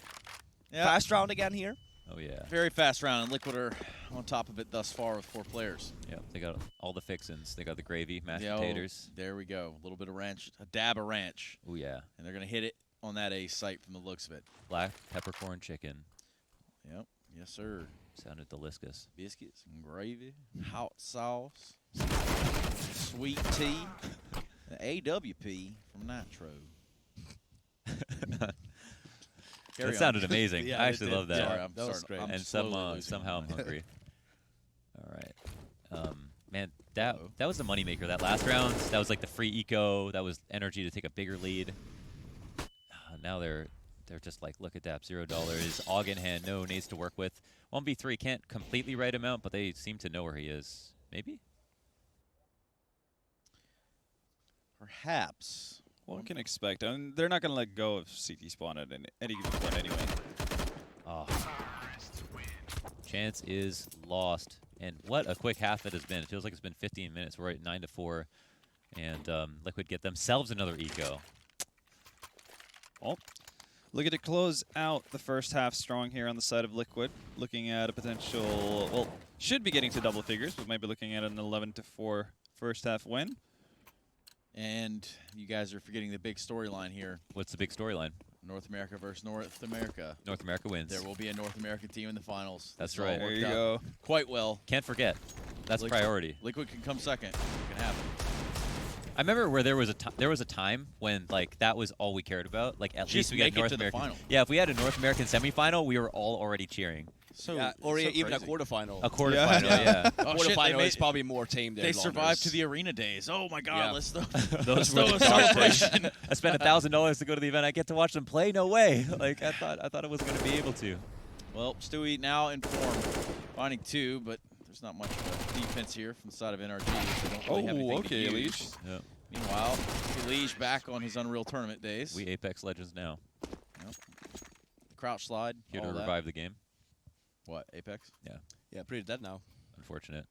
Yeah. Fast round again here. Oh, yeah. Very fast round, and Liquid are on top of it thus far with 4 players. Yeah, they got all the fixins. They got the gravy, mashed Yeah, potatoes. There we go. A little bit of ranch, a dab of ranch. Oh, yeah. And they're going to hit it on that A site from the looks of it. Black peppercorn chicken. Yep. Yes, sir. Sounded delicious. Biscuits and gravy, hot sauce, sweet tea, and AWP from Nitro. That sounded amazing. Yeah, I it actually did. love that. Sorry, I'm That was starting. great. I'm And slowly losing somehow my I'm mind. hungry. All right. Man, that was the moneymaker. That last round, that was like the free eco. That was energy to take a bigger lead. Now they're just like, look at that, $0. AUG in hand, no nades to work with. 1v3 can't completely write him out, but they seem to know where he is. Maybe? Perhaps. one can expect. And they're not going to let go of CT spawn at any given point anyway. Oh. Chance is lost. And what a quick half that has been. It feels like it's been 15 minutes. We're at 9-4. And Liquid get themselves another eco. Well, looking to close out the first half strong here on the side of Liquid. Looking at a potential, well, should be getting to double figures, but maybe looking at an 11-4 first half win. And you guys are forgetting the big storyline here. What's the big storyline? North America versus North America. North America wins. There will be a North American team in the finals. That's This all right. There worked you out go. Quite well. Can't forget. That's Liquid- priority. Liquid can come second. It can happen. I remember where there was a time when like that was all we cared about. Like at Just least we got make it North to the American. final. Yeah, if we had a North American semifinal, we were all already cheering. So Yeah, or so even a crazy. quarterfinal. A quarterfinal, yeah. Oh, shit, Quarterfinal they is probably more tame than They Londres. survived to the arena days. Oh my God! Yeah. Let's throw, Those let's were throw the a dark days. celebration. I spent $1,000 to go to the event. I get to watch them play. No way! Like I thought I was going to be able to. Well, Stewie now in form, finding 2, but there's not much of a defense here from the side of NRG. They don't really have anything to okay, use. Elige. Yeah. Meanwhile, Elige back on his Unreal Tournament days. We Apex Legends now. The crouch slide. Here all to that. revive the game. What, Apex? Yeah, pretty dead now. Unfortunate.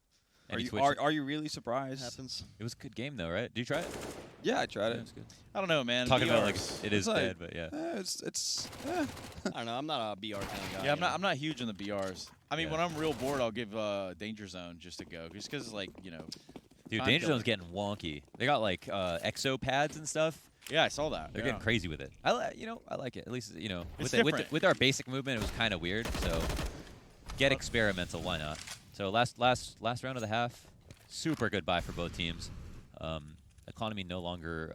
Are Any you, Twitch- are you really surprised? Happens. It was a good game though, right? Did you try it? Yeah, I tried Yeah, it. was good. I don't know, man. Talking about like BRs. it is It's like- dead, but yeah. It's I don't know. I'm not a BR kind of guy. Yeah, I'm not huge on the BRs. I mean, Yeah. when I'm real bored, I'll give Danger Zone just a go, just because, like, Dude, time Danger killer. Zone's getting wonky. They got like exo pads and stuff. Yeah, I saw that. They're yeah. getting crazy with it. I like it. At least It's with different. with our basic movement, it was kind of weird. So get experimental, why not? So last round of the half, super good buy for both teams. economy no longer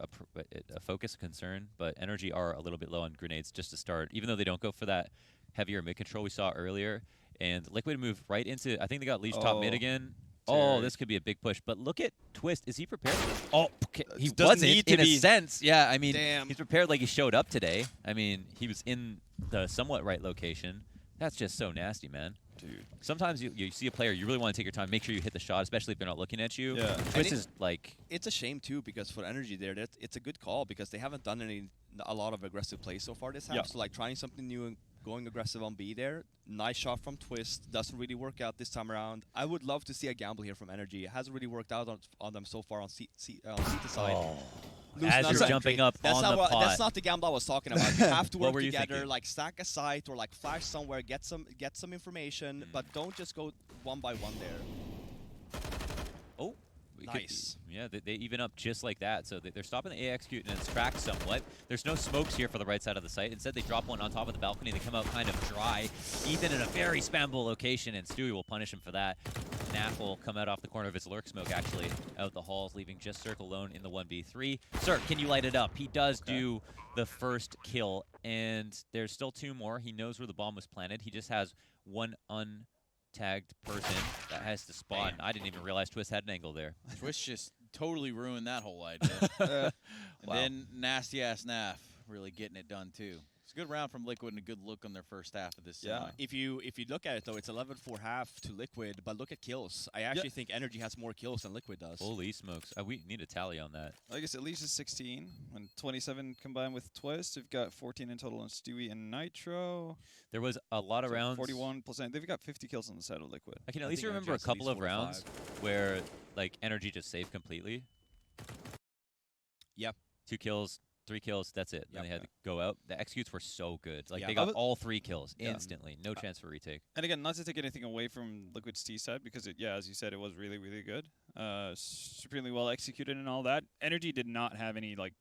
a focus concern, but NRG are a little bit low on grenades just to start, even though they don't go for that heavier mid control we saw earlier. And Liquid move right into, I think they got Leech top mid again. Oh, this could be a big push. But look at Twist. Is he prepared? Oh, okay. He wasn't in a sense. Yeah, I mean, he's prepared like he showed up today. I mean, he was in the somewhat right location. That's just so nasty, man. Dude. Sometimes you see a player, you really want to take your time, make sure you hit the shot, especially if they're not looking at you. Yeah. Twist is like... It's a shame, too, because for NRG there, it's a good call because they haven't done a lot of aggressive plays so far this half. Yeah. So, like, trying something new and going aggressive on B there. Nice shot from Twist. Doesn't really work out this time around. I would love to see a gamble here from NRG. It hasn't really worked out on them so far on CT side. Oh. Losing As on you're sentry. jumping up That's on not the what, pot. That's not the gamble I was talking about. You have to What work were you together, thinking? like stack a site or like flash somewhere, get some information, but don't just go one by one there. Oh. Nice. Yeah, they even up just like that. So they're stopping the A execute and it's cracked somewhat. There's no smokes here for the right side of the site. Instead, they drop one on top of the balcony. They come out kind of dry. Ethan in a very spammable location, and Stewie will punish him for that. Naf will come out off the corner of his lurk smoke, actually, out the halls, leaving just Circle alone in the 1v3. Sir, can you light it up? He does do the first kill, and there's still 2 more. He knows where the bomb was planted. He just has one tagged person that has to spawn. I didn't even realize Twist had an angle there. Twist just totally ruined that whole idea. And then nasty ass Naf really getting it done too. It's a good round from Liquid and a good look on their first half of this. Yeah. If you look at it though, it's 11-4 half to Liquid, but look at kills. I actually think NRG has more kills than Liquid does. Holy smokes. We need a tally on that. I guess at least it's 16. When 27 combined with Twist, we've got 14 in total on Stewie and Nitro. There was a lot of So rounds. 41%. They've got 50 kills on the side of Liquid. I can at I least think remember NRG a has at couple least of rounds 45. where like NRG just saved completely. Yep. 2 kills, 3 kills, that's it. Then Yep. they had to go out. The executes were so good. Like Yeah. they I got would- all 3 kills Yeah. instantly. No chance for retake. And again, not to take anything away from Liquid's T side, because as you said, it was really, really good. Supremely well executed and all that. Energy did not have any like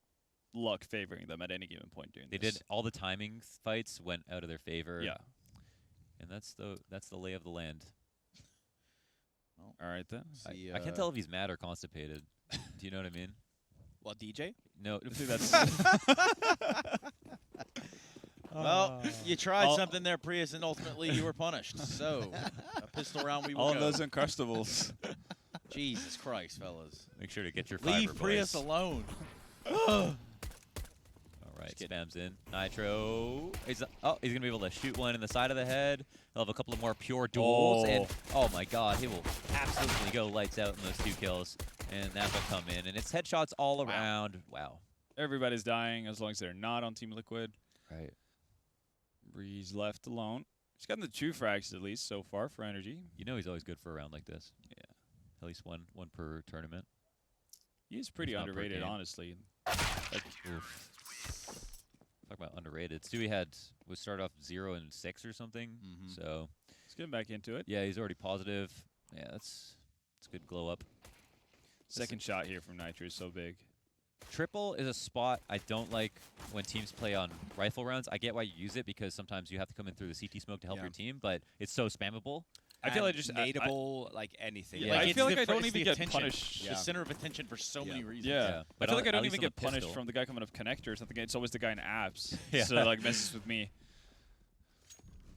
luck favoring them at any given point during They this. did all the timing fights went out of their favor. Yeah. And that's the lay of the land. All right then. See, I can't tell if he's mad or constipated. Do you know what I mean? What, DJ? No, that's Well, you tried something there, Prius, and ultimately you were punished. So, a pistol round we will All go. those Uncrustables. Jesus Christ, fellas. make sure to get your fiber, Leave Prius boys. alone. All right, spams in. Nitro. He's going to be able to shoot one in the side of the head. He'll have a couple of more pure duels. And, oh, my God, he will absolutely go lights out in those 2 kills. And that will come in. And it's headshots all around. Wow. Everybody's dying as long as they're not on Team Liquid. Right. Breeze left alone. He's gotten the 2 frags at least so far for Energy. You know he's always good for a round like this. Yeah. At least one per tournament. He is pretty If not per underrated, game. honestly. Oof. Talk about underrated. Stewie was started off 0 and 6 or something. So Let's get him back into it. yeah, he's already positive. Yeah, it's a good glow up. Second shot here from Nitro is so big. Triple is a spot I don't like when teams play on rifle rounds. I get why you use it because sometimes you have to come in through the CT smoke to help your team, but it's so spammable. I feel like just nadeable, like anything. Yeah, I it's feel like the I don't it's even the get attention. punished. The center of attention for so many reasons. Yeah. But I feel like I at don't least even on get the punished pistol. from the guy coming up connector or something. It's always the guy in apps. Yeah. So like messes with me.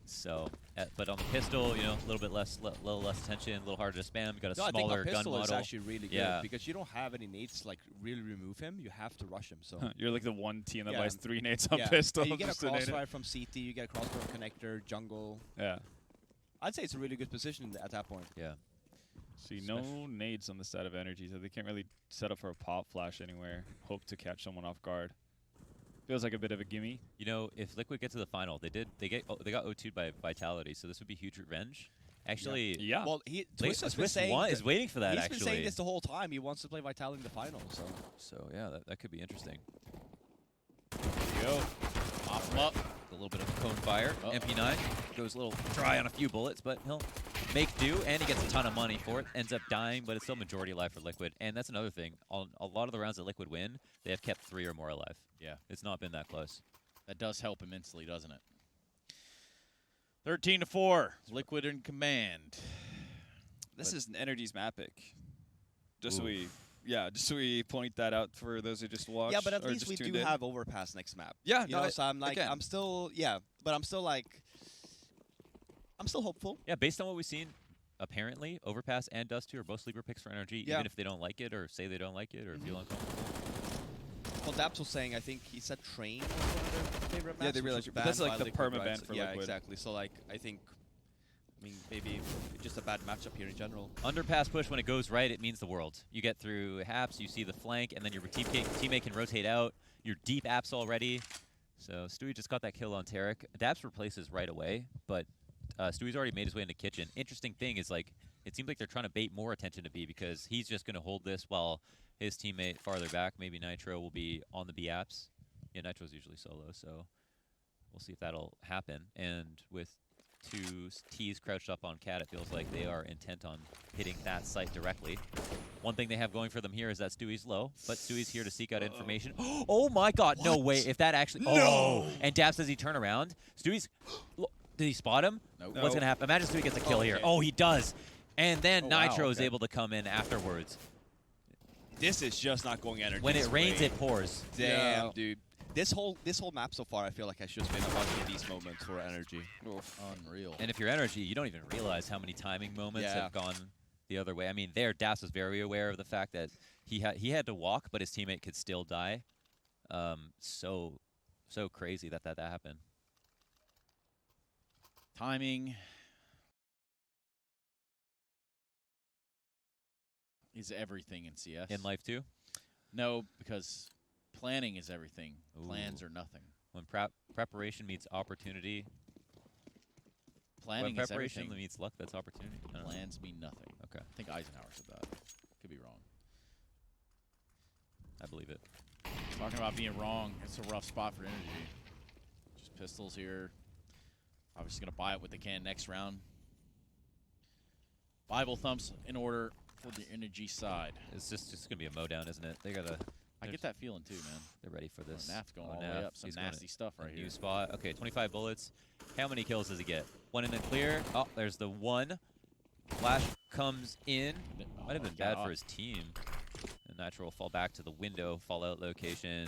So, but on the pistol, you know, a little bit less, little less attention, a little harder to spam. You got a No, I think smaller on gun pistol is model. actually really good Yeah. because you don't have any nades to like really remove him. You have to rush him. So You're like the one team that Yeah. buys 3 nades on yeah. pistol. And you get a just to nade it. crossfire from CT. You get a crossfire from connector, jungle. Yeah. I'd say it's a really good position at that point. Yeah. See, no nades on the side of Energy, so they can't really set up for a pop flash anywhere. Hope to catch someone off guard. Feels like a bit of a gimme. You know, if Liquid get to the final, they got O2'd by Vitality, so this would be huge revenge. Actually, Yeah. Well, Twist has been Twist saying is waiting for that. he's Actually, been saying this the whole time. He wants to play Vitality in the final. So yeah, that could be interesting. Go. Off him up. A little bit of a cone fire. MP9 goes a little dry on a few bullets, but he'll make do, and he gets a ton of money for it. Ends up dying, but it's still majority life for Liquid. And that's another thing. On a lot of the rounds that Liquid win, they have kept 3 or more alive. Yeah. It's not been that close. That does help immensely, doesn't it? 13-4. Liquid in command. This is an Energy's map pick. Just so we yeah, just so we point that out for those who just watched. Yeah, but at or least just we do tuned in. have Overpass next map. Yeah, You no, know, so I'm like, again. I'm still, yeah, but I'm still like, I'm still hopeful. Yeah, based on what we've seen, apparently Overpass and Dust 2 are both sleeper picks for NRG, Yeah. even if they don't like it or say they don't like it or feel uncomfortable. Well, Daps was saying, I think he said Train was one of their favorite maps. Yeah, they which realized was but that's banned like by the Liquid, perma right? ban So- for yeah, Liquid. exactly. So like, I mean, maybe just a bad matchup here in general. Underpass push, when it goes right, it means the world. You get through Haps, you see the flank, and then your teammate can rotate out. You're deep apps already. So Stewie just got that kill on Tarek. Daps replaces right away, but Stewie's already made his way into kitchen. Interesting thing is, like, it seems like they're trying to bait more attention to B because he's just going to hold this while his teammate farther back, maybe Nitro, will be on the B apps. Yeah, Nitro's usually solo, so we'll see if that'll happen. And with two T's crouched up on Cat, it feels like they are intent on hitting that site directly. One thing they have going for them here is that Stewie's low, but Stewie's here to seek out information. Oh my god, no way. If that actually... No! Oh! And Daps, does he turn around? Stewie's... Did he spot him? Nope. What's going to happen? Imagine Stewie gets a kill Oh, here. okay. Oh, he does. And then Oh, wow, Nitro is okay. able to come in afterwards. This is just not going energy. When it rains, it pours. Damn, Yeah. dude. This whole map so far, I feel like has just been a bunch of these moments for energy. Oof. Unreal. And if you're NRG, you don't even realize how many timing moments Yeah. have gone the other way. I mean, there, Das was very aware of the fact that he had to walk, but his teammate could still die. So crazy that happened. Timing is everything in CS. In life too, No, because planning is everything. Plans Ooh. are nothing. when preparation meets opportunity, Planning when is preparation everything. meets luck, that's opportunity. I don't know. Plans mean nothing. Okay, I think Eisenhower said that. Could be wrong. I believe it. Talking about being wrong, it's a rough spot for energy. Just pistols here. Obviously going to buy it what they can next round. Bible thumps in order for the energy side. It's just gonna be a mowdown, isn't it? They gotta. I get that feeling too, man. They're ready for this. Naf's going Oh, all the Naf, way up. Some he's going nasty stuff a right new here. spot. Okay, 25 bullets. How many kills does he get? One in the clear. Oh, there's the one. Flash comes in. Might have been bad for his team. And Natural will fall back to the window, fallout location.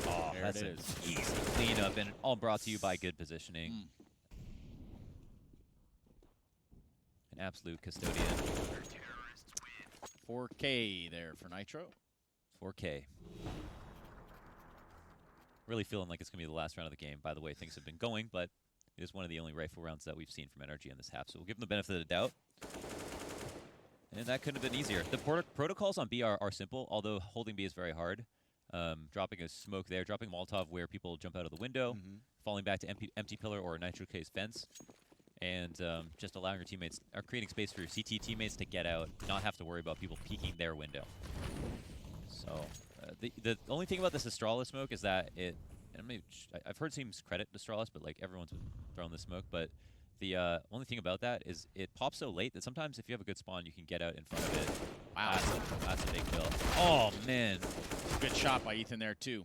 Oh, There that's it an is. easy cleanup, and all brought to you by good positioning. Mm. An absolute custodian. 4K there for Nitro. 4K. Really feeling like it's going to be the last round of the game, by the way things have been going, but it is one of the only rifle rounds that we've seen from NRG in this half, so we'll give them the benefit of the doubt. And that couldn't have been easier. The protocols on B are simple, although holding B is very hard. Dropping a smoke there, dropping Molotov where people jump out of the window, falling back to empty pillar or Nitro case fence, and just allowing your teammates, or creating space for your CT teammates to get out, not have to worry about people peeking their window. So the only thing about this Astralis smoke is that it, and maybe I've heard teams credit Astralis, but like everyone's been throwing this smoke, but the only thing about that is it pops so late that sometimes if you have a good spawn, you can get out in front of it. Wow. That's a big kill. Oh, man. Good shot by Ethan there, too.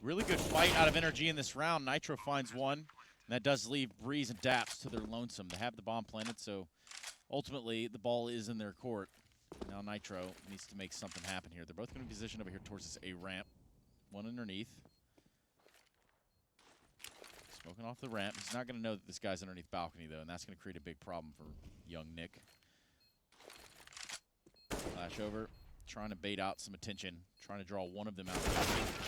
Really good fight out of energy in this round. Nitro finds one. And that does leave Breeze and Daps to their lonesome. They have the bomb planted, so ultimately the ball is in their court. Now Nitro needs to make something happen here. They're both going to be positioned over here towards this A ramp. One underneath. Smoking off the ramp. He's not going to know that this guy's underneath balcony, though, and that's going to create a big problem for young Nick. Flash over, trying to bait out some attention, trying to draw one of them out.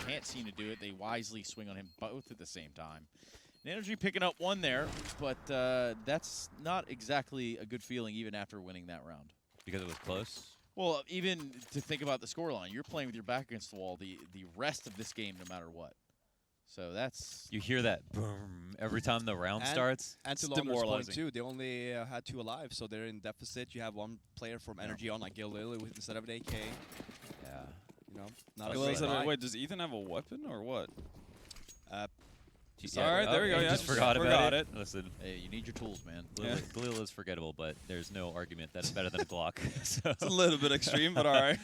Can't seem to do it. They wisely swing on him both at the same time. And energy picking up one there, but that's not exactly a good feeling even after winning that round. Because it was close? Well, even to think about the scoreline, you're playing with your back against the wall the rest of this game no matter what. So that's... You hear that boom every time the round starts? And to It's Longer's point demoralizing. too, they only had 2 alive, so they're in deficit. You have one player from Energy on, like Gil Lily, instead of an AK. Yeah. You know, not Well, a is great that fight. Wait, does Ethan have a weapon or what? Yeah, All right, there we go. you Yeah, just forgot about forgot it. it. Listen, Hey, you need your tools, man. Yeah. Galil is forgettable, but there's no argument that's better than a Glock. So It's a little bit extreme, but all right.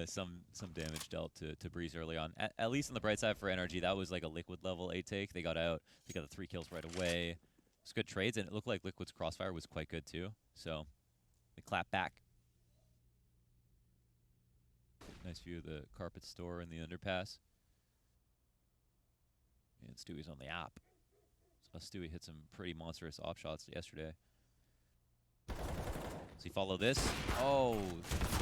some damage dealt to Breeze early on. At least on the bright side for NRG, that was like a Liquid level A take. They got out. They got the 3 kills right away. It's good trades, and it looked like Liquid's crossfire was quite good too. So they clapped back. Nice view of the carpet store and the underpass. And Stewie's on the app. So Stewie hit some pretty monstrous op shots yesterday. Does he follow this? Oh,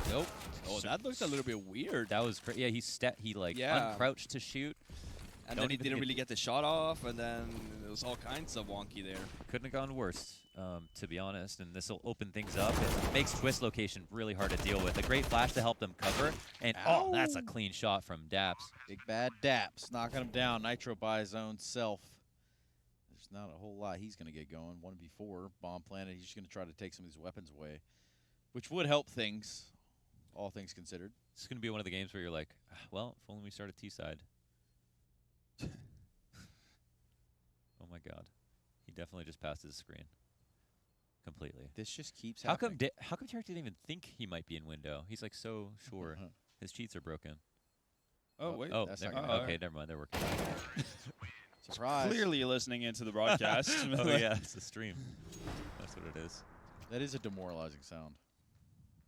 nope. Oh, that looks a little bit weird. That was yeah. He like uncrouched to shoot. And then he didn't really get the shot off, and then it was all kinds of wonky there. Couldn't have gone worse, to be honest. And this will open things up. It makes twist location really hard to deal with. A great flash to help them cover. And oh, that's a clean shot from Daps. Big bad Daps knocking him down. Nitro by his own self. There's not a whole lot he's going to get going. 1v4, bomb planted. He's just going to try to take some of these weapons away, which would help things, all things considered. It's going to be one of the games where you're like, well, if only we start a T-side. Oh my God, he definitely just passed his screen completely. This just keeps How happening. How come Tarek didn't even think he might be in window? He's like so sure. His cheats are broken. Oh, wait. Oh, that's never, not gonna okay, never mind. They're working. Surprise. Clearly listening into the broadcast. Oh yeah, it's a stream. That's what it is. That is a demoralizing sound.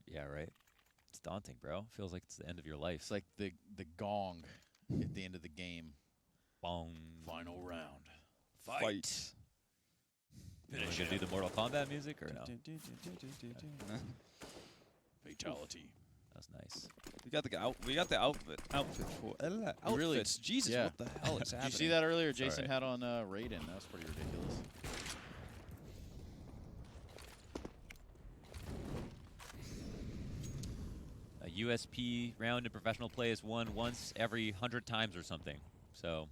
Yeah, right. It's daunting, bro. Feels like it's the end of your life. It's like the gong at the end of the game. Bong. Final round. Fight. You want to do the Mortal Kombat music or no? Fatality. That's nice. We got the outfit for outfits. Really- Jesus, yeah. what the hell is Did happening? you see that earlier? Jason alright. had on Raiden. That was pretty ridiculous. A USP round in professional play is won once every 100 times or something. So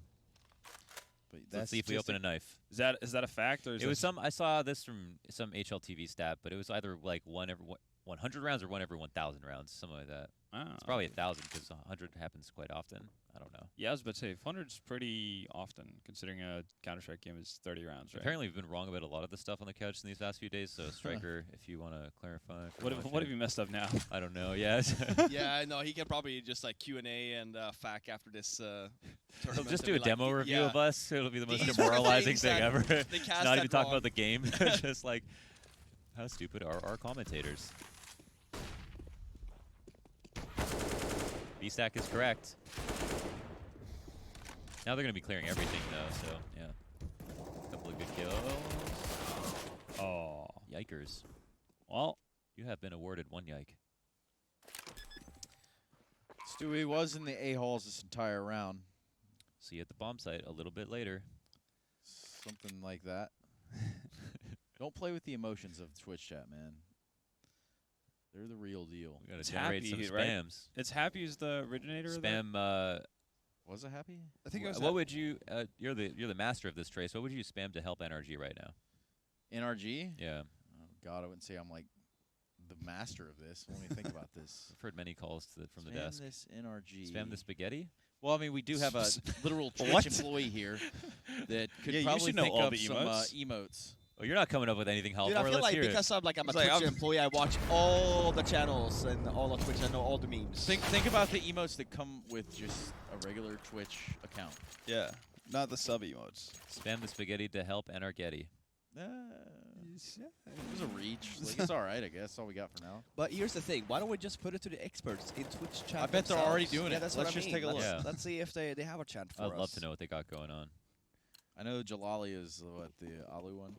But let's see if we open a knife. Is that a fact or is It was that some. I saw this from some HLTV stat, but it was either like one every 100 rounds or one every 1,000 rounds, something like that. Oh. It's probably 1,000 because 100 happens quite often. I don't know. Yeah, I was about to say 100's pretty often, considering a Counter-Strike game is 30 rounds, right? Apparently, we've been wrong about a lot of the stuff on the couch in these past few days. So, Striker, if you want to clarify. What have you messed up now? I don't know. Yes. Yeah, no, he can probably just like Q&A and FAQ after this He'll tournament. just and do be a like, demo review yeah. of us. It'll be the most These are the demoralizing things thing that ever. they cast Not that even talk wrong. about the game. Just like, how stupid are our commentators? B-Stack is correct. Now they're going to be clearing everything, though, so, yeah. A couple of good kills. Oh. Yikers. Well, You have been awarded one yike. Stewie was in the A-holes this entire round. See you at the bomb site a little bit later. Something like that. Don't play with the emotions of Twitch chat, man. They're the real deal. We got It's to generate Happy, some right? spams. it's Happy is the originator of that? Spam, Was it happy? I think it was what would you, you're the master of this, Trace. What would you spam to help NRG right now? NRG? Yeah. Oh, God, I wouldn't say I'm like the master of this. Let me think about this. I've heard many calls from the Spam desk. this NRG. Spam the spaghetti? Well, I mean, we do have a literal Twitch What? employee here that could Yeah, you probably should know think all of the some emotes. emotes. Oh, you're not coming up with anything helpful. Dude, I feel Let's like hear it. because I'm a It's like, Twitch employee, I watch all the channels and all of Twitch. I know all the memes. Think about the emotes that come with just a regular Twitch account. Yeah, not the sub emotes. Spam the spaghetti to help NRG. It was a reach. Like, it's all right, I guess. That's all we got for now. But here's the thing: why don't we just put it to the experts in Twitch chat? I bet they're already themselves? doing yeah, it. That's Let's what I just mean. take a look. Yeah. Let's see if they have a chat for us. I'd love to know what they got going on. I know Jalali is the Alu one.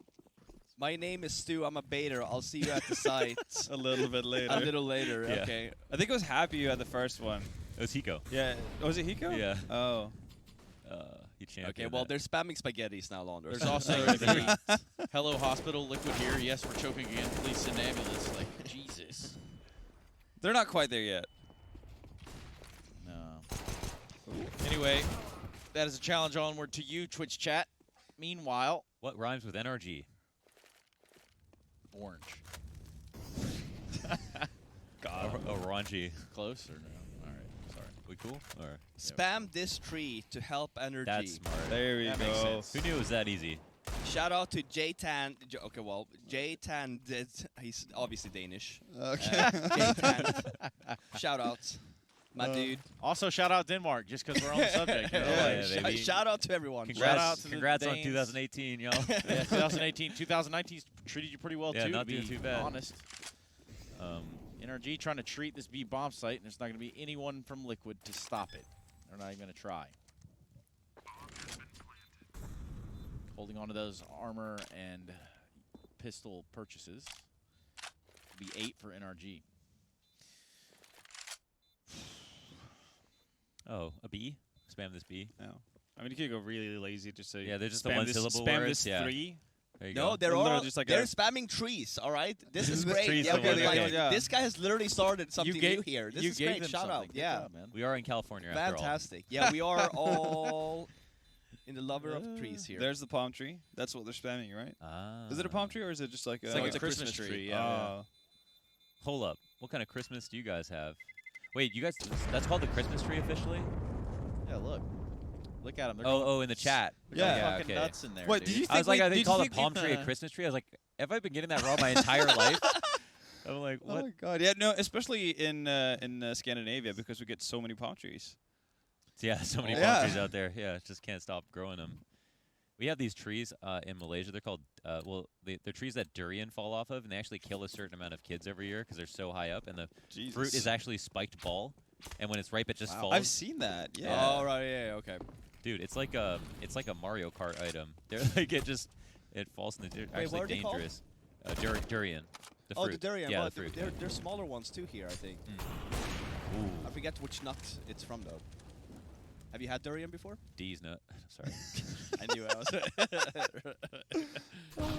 My name is Stu. I'm a baiter. I'll see you at the site A little bit later. a little later. Yeah. Okay. I think it was Happy you had the first one. It was Hiko. Yeah. Was it Hiko? Yeah. Oh. He championed Okay. Well, that. they're spamming spaghettis now, Launder. There's also the Hello Hospital Liquid here. Yes, we're choking again. Please send ambulance. Like, Jesus. They're not quite there yet. No. Anyway, that is a challenge onward to you, Twitch chat. Meanwhile, What rhymes with NRG? orange. Orange. Close or no? All right. Sorry. We cool? Or Spam this tree to help energy. that's smart. There we That go. makes sense. Who knew it was that easy? Shout out to J-Tan. Okay, well, J-Tan, he's obviously Danish. Okay. J-Tan. Shout out, my dude. Also, shout out Denmark, just because we're on the subject. You know, Yeah, like, baby. Shout out to everyone. Shout out to the Congrats on Danes. 2018, y'all. yeah, 2018. 2019 's treated you pretty well, Yeah, too, not to be doing too bad. honest. NRG trying to treat this B bomb site, and there's not going to be anyone from Liquid to stop it. They're not even going to try. Holding on to those armor and pistol purchases. It'll be 8 for NRG. Oh, a B? Spam this B. No. I mean, you could go really lazy, just say. Yeah, they're just the spam one-syllable Spam words, this yeah. 3. There you No, go. they're Literally all just like they're a- spamming trees. All right, this is The great. trees Yeah, the okay, one, like, okay. Yeah. this guy has literally started something new here. This you is gave great. them Shout something. out. Good Yeah, job, man. We are in California after all. fantastic. Yeah, we are all in the lover of trees here. There's the palm tree. That's what they're spamming, right? Ah. Is it a palm tree or is it just like It's like oh, a it's Christmas tree. Yeah. Yeah. Hold up. What kind of Christmas do you guys have? Wait, you guys, that's called the Christmas tree officially? Yeah, look. Look at them. Oh, in the chat. They're going Yeah, fucking okay. nuts in there. What, dude. did you I was like, wait, I think did call you a think palm tree a Christmas tree. I was like, have I been getting that wrong my entire life? I'm like, Oh what? my god! Yeah, no, especially in Scandinavia because we get so many palm trees. Yeah, so many Yeah. palm trees out there. Yeah, just can't stop growing them. We have these trees in Malaysia. They're called, they're trees that durian fall off of, and they actually kill a certain amount of kids every year because they're so high up, and the Jesus. fruit is actually spiked ball, and when it's ripe, it just Wow. falls. I've seen that. Yeah. Oh right, yeah, okay. Dude, it's like a Mario Kart item. They're like it falls in the dirt. Wait, what Actually are they called? dangerous. Durian. The Oh, fruit. the durian. Yeah, well, the fruit. They're smaller ones too here, I think. Ooh, I forget which nut it's from though. Have you had durian before? D's nut. Sorry. I knew it.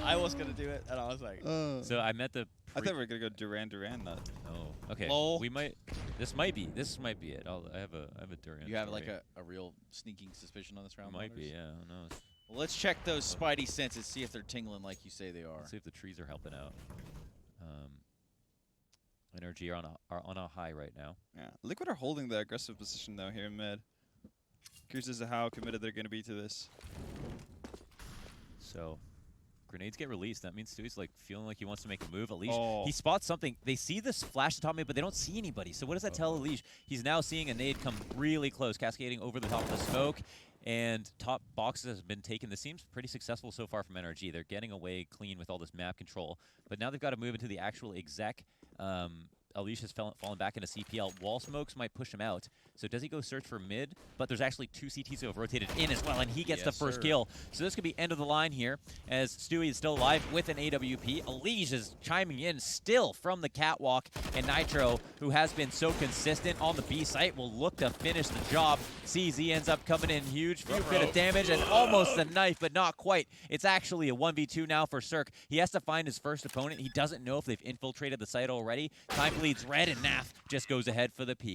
I was gonna do it, and I was like, So I met the. I thought we were gonna go Duran nut. Oh, okay. Lol. We might. This might be it. I have a durian. You have like story. a real sneaking suspicion on this round? Might be. Modders? Yeah. Who knows? Well, let's check those spidey senses, see if they're tingling like you say they are. Let's see if the trees are helping out. NRG are on a high right now. Yeah. Liquid are holding the aggressive position though here in mid. Curious as to how committed they're gonna be to this. So, grenades get released. That means Stewie's like feeling like he wants to make a move. Alish, Oh. he spots something. They see this flash atop mid, but they don't see anybody. So what does that tell Alish? He's now seeing a nade come really close, cascading over the top of the smoke. And top boxes has been taken. This seems pretty successful so far from NRG. They're getting away clean with all this map control. But now they've got to move into the actual exec. Alish has fallen back into CPL. Wall smokes might push him out. So does he go search for mid? But there's actually 2 CTs who have rotated in as well, and he gets the Yes, first sir. kill. So this could be end of the line here, as Stewie is still alive with an AWP. Alish is chiming in still from the catwalk, and Nitro, who has been so consistent on the B site, will look to finish the job. CZ ends up coming in huge, few bit of damage, and almost a knife, but not quite. It's actually a 1v2 now for Cirque. He has to find his first opponent. He doesn't know if they've infiltrated the site already. Time bleeds red, and NAF just goes ahead for the peak.